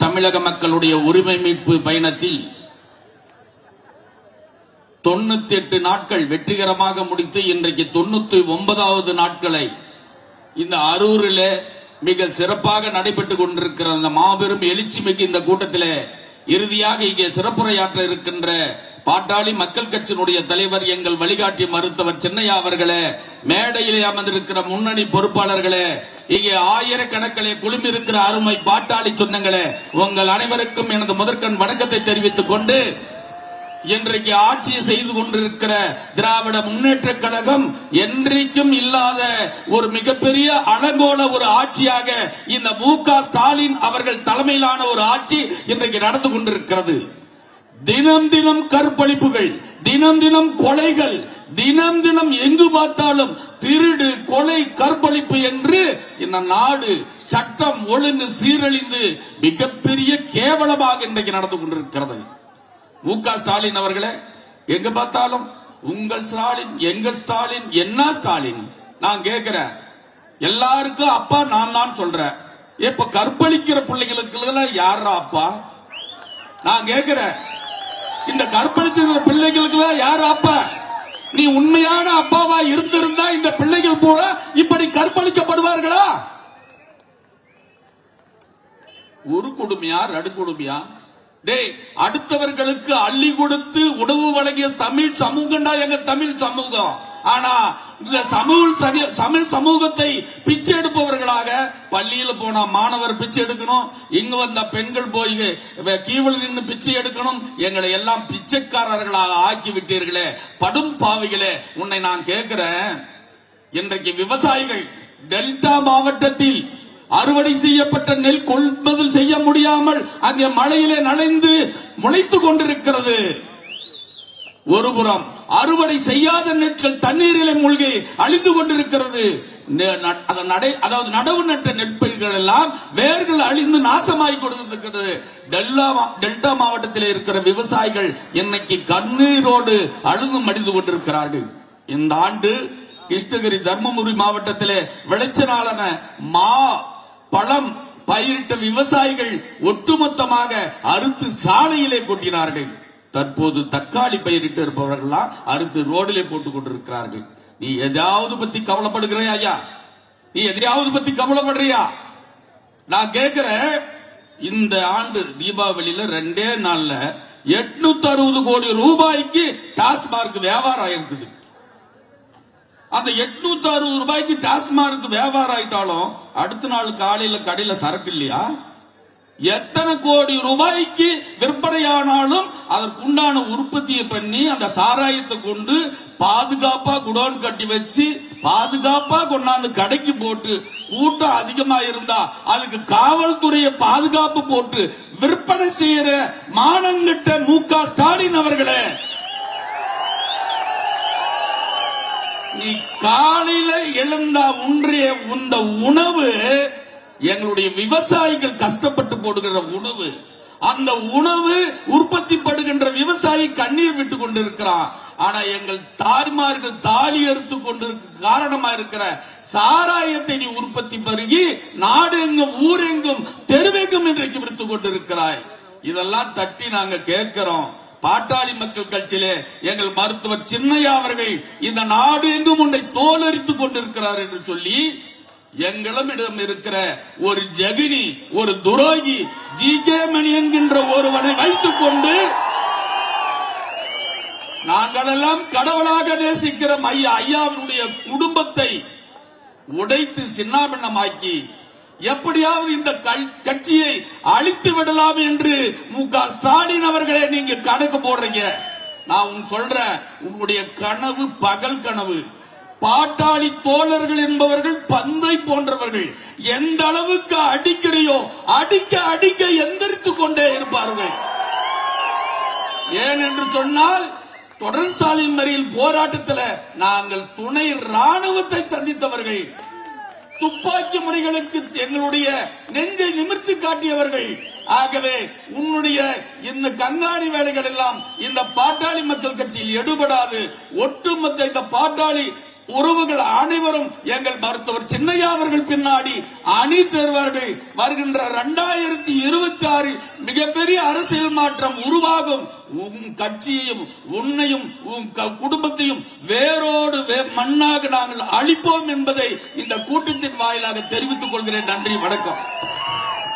தமிழக மக்களுடைய உரிமை மீட்பு பயணத்தில் 98 நாட்கள் வெற்றிகரமாக முடித்து இன்றைக்கு 99வது நாட்களை இந்த அரூரில் மிக சிறப்பாக நடைபெற்றுக் கொண்டிருக்கிற அந்த மாபெரும் எழுச்சி மிகு இந்த கூட்டத்தில் இறுதியாக இங்கே சிறப்புரையாற்ற இருக்கின்ற பாட்டாளி மக்கள் கட்சியினுடைய தலைவர் எங்கள் வழிகாட்டி மருத்துவர் சின்னையா அவர்களே, மேடையிலே அமர்ந்திருக்கிற முன்னணி பொறுப்பாளர்களே, இங்கே ஆயிரக்கணக்கிலே குழுமிருக்கிற அருமை பாட்டாளி சொந்தங்களே, உங்கள் அனைவருக்கும் எனது முதற்கண் வணக்கத்தை தெரிவித்துக் கொண்டு இன்றைக்கு ஆட்சியை செய்து கொண்டிருக்கிற திராவிட முன்னேற்ற கழகம் என்றைக்கும் இல்லாத ஒரு மிகப்பெரிய அலங்கோல ஒரு ஆட்சியாக இந்த மு.க. ஸ்டாலின் அவர்கள் தலைமையிலான ஒரு ஆட்சி இன்றைக்கு நடந்து கொண்டிருக்கிறது. தினம் தினம் கற்பழிப்புகள், தினம் தினம் கொலைகள், தினம் தினம் எங்கு பார்த்தாலும் திருடு, கொலை, கற்பழிப்பு என்று இந்த நாடு சட்டம் ஒழுங்கு சீரழிந்து மிகப்பெரிய கேவலமாக இன்றைக்கு நடந்து கொண்டிருக்கிறது. மு.க. ஸ்டாலின் அவர்களே, எங்க பார்த்தாலும் உங்கள் ஸ்டாலின், எங்கள் ஸ்டாலின், என்ன ஸ்டாலின்? நான் கேட்கிறேன், எல்லாருக்கும் அப்பா நான் தான் சொல்றேன். இப்ப கற்பழிக்கிற பிள்ளைகளுக்கு யாரா அப்பா? நான் கேட்கிறேன், இந்த கற்பழிச்சிருக்கிற பிள்ளைகளுக்கு யாரு அப்பா? நீ உண்மையான அப்பாவா இருந்திருந்தா இந்த பிள்ளைகள் போல இப்படி கற்பழிக்கப்படுவார்களா? ஒரு கொடுமையா, ரெண்டு கொடுமையா? டேய், அடுத்தவர்களுக்கு அள்ளி கொடுத்து உணவு வழங்கிய தமிழ் சமூகம்டா எங்க தமிழ் சமூகம். ஆனா இந்த தமிழ் சமூகத்தை பிச்சை எடுப்பவர்களாக, பள்ளியில போனா மாணவர் பிச்சை எடுக்கணும், இங்க வந்த பெண்கள் போய் கீவல் நின்று பிச்சை எடுக்கணும், எங்களை எல்லாம் பிச்சைக்காரர்களாக ஆக்கி விட்டீர்களே, படும் பாவிகளே. உன்னை நான் கேட்கிறேன், இன்றைக்கு விவசாயிகள் டெல்டா மாவட்டத்தில் அறுவடை செய்யப்பட்ட நெல் கொள்முதல் செய்ய முடியாமல் அங்கே மழையிலே நனைந்து முளைத்துக் கொண்டிருக்கிறது. ஒருபுறம் அறுவடை செய்யாத நெற்கள் தண்ணீரிலே மூழ்கி அழிந்து கொண்டிருக்கிறது. அதாவது நடவு நட்ட நெற்பயிர்கள் எல்லாம் வேர்கள் அழிந்து நாசமாய் கொண்டிருக்கிறது. டெல்டா மாவட்டத்தில் இருக்கிற விவசாயிகள் இன்னைக்கு கண்ணீரோடு அழுது மடிந்து கொண்டிருக்கிறார்கள். இந்த ஆண்டு கிருஷ்ணகிரி, தர்மபுரி மாவட்டத்திலே விளைச்சலான மா, பழம் பயிரிட்ட விவசாயிகள் ஒட்டுமொத்தமாக அறுத்து சாலையிலே கொட்டினார்கள். தற்போது தக்காளி பயிரிட்டு இருப்பவர்கள் அறுத்து ரோடிலே போட்டுக் கொண்டிருக்கிறார்கள். நீ எதாவது பத்தி கவலைப்படுகிறியா ஐயா? நீ எதையாவது பத்தி கவலைப்படுறியா? நான் கேட்கிறேன், இந்த ஆண்டு தீபாவளியில 2 நாள்ல 860 கோடி ரூபாய்க்கு டாஸ்மார்க் வியாபாரம் ஆயிருக்குது. அந்த 860 ரூபாய்க்கு டாஸ்மார்க் வியாபாரம் ஆயிட்டாலும் அடுத்த நாள் காலையில கடையில சரக்கு இல்லையா? எத்தனை கோடி ரூபாய்க்கு விற்பனையானாலும் அதற்குண்டான உற்பத்தியை பண்ணி அந்த சாராயத்தை கொண்டு பாதுகாப்பா குடோன் கட்டி வச்சு பாதுகாப்பா கொண்டாந்து கடைக்கு போட்டு, கூட்டம் அதிகமா இருந்தா அதுக்கு காவல்துறையை பாதுகாப்பு போட்டு விற்பனை செய்யற மானங்கிட்ட மு.க. ஸ்டாலின் அவர்களே, நீ காலையில எழுந்தா உன்றைய இந்த உணவு எங்களுடைய விவசாயிகள் கஷ்டப்பட்டு போடுகிற உணவு. அந்த உணவு உற்பத்தி படுகின்ற விவசாயி கண்ணீர் விட்டு கொண்டிருக்கிறான். ஆனா எங்கள் தாய்மார்கள் தாலி அறுத்து கொண்டிருக்க காரணமா இருக்கிற சாராயத்தை நீ உற்பத்தி பருகி நாடு எங்கும் ஊரெங்கும் தெருவெங்கும் இன்றைக்கு விடுத்து கொண்டிருக்கிறாய். இதெல்லாம் தட்டி நாங்க கேட்கிறோம். பாட்டாளி மக்கள் கட்சியிலே எங்கள் மருத்துவர் சின்னையா அவர்கள் இந்த நாடு எங்கும் உன்னை தோலரித்துக் கொண்டிருக்கிறார் என்று சொல்லி எங்களிடம் இருக்கிற ஒரு ஜெகினி, ஒரு துரோகி ஜி.கே. மணி என்கின்ற ஒருவனை வைத்துக் கொண்டு நாங்கள் எல்லாம் கடவுளாக நேசிக்கிற ஐயாவினுடைய குடும்பத்தை உடைத்து சின்னாபின்னமாக்கி எப்படியாவது இந்த கட்சியை அழித்து விடலாம் என்று மு.க. ஸ்டாலின் அவர்களே நீங்க கணக்கு போடுறீங்க. நான் சொல்றேன், உங்களுடைய கனவு பகல் கனவு. பாட்டாளி தோழர்கள் என்பவர்கள் பந்தை போன்றவர்கள். எந்த அளவுக்கு அடிக்கிறையோ அடிக்க அடிக்க எந்திரித்துக் கொண்டே இருப்பார்கள். ஏன் என்று சொன்னால், தொடர் சாலின் மறியல் போராட்டத்தில் நாங்கள் துணை ராணுவத்தை சந்தித்தவர்கள், துப்பாக்கி முறைகளுக்கு எங்களுடைய நெஞ்சை நிமிர்த்தி காட்டியவர்கள். ஆகவே உன்னுடைய இந்த கண்காணி வேலைகள் எல்லாம் இந்த பாட்டாளி மக்கள் கட்சியில் எடுபடாது. ஒட்டுமொத்த இந்த பாட்டாளி உறவுகள் அனைவரும் எங்கள் மருத்துவர் சின்னையா அவர்கள் பின்னாடி அணி தருவார்கள். வருகின்ற 2026 மிகப்பெரிய அரசியல் மாற்றம் உருவாகும். உன் கட்சியையும் உன்னையும் உன் குடும்பத்தையும் வேரோடு மண்ணாக நாங்கள் அழிப்போம் என்பதை இந்த கூட்டத்தின் வாயிலாக தெரிவித்துக் கொள்கிறேன். நன்றி, வணக்கம்.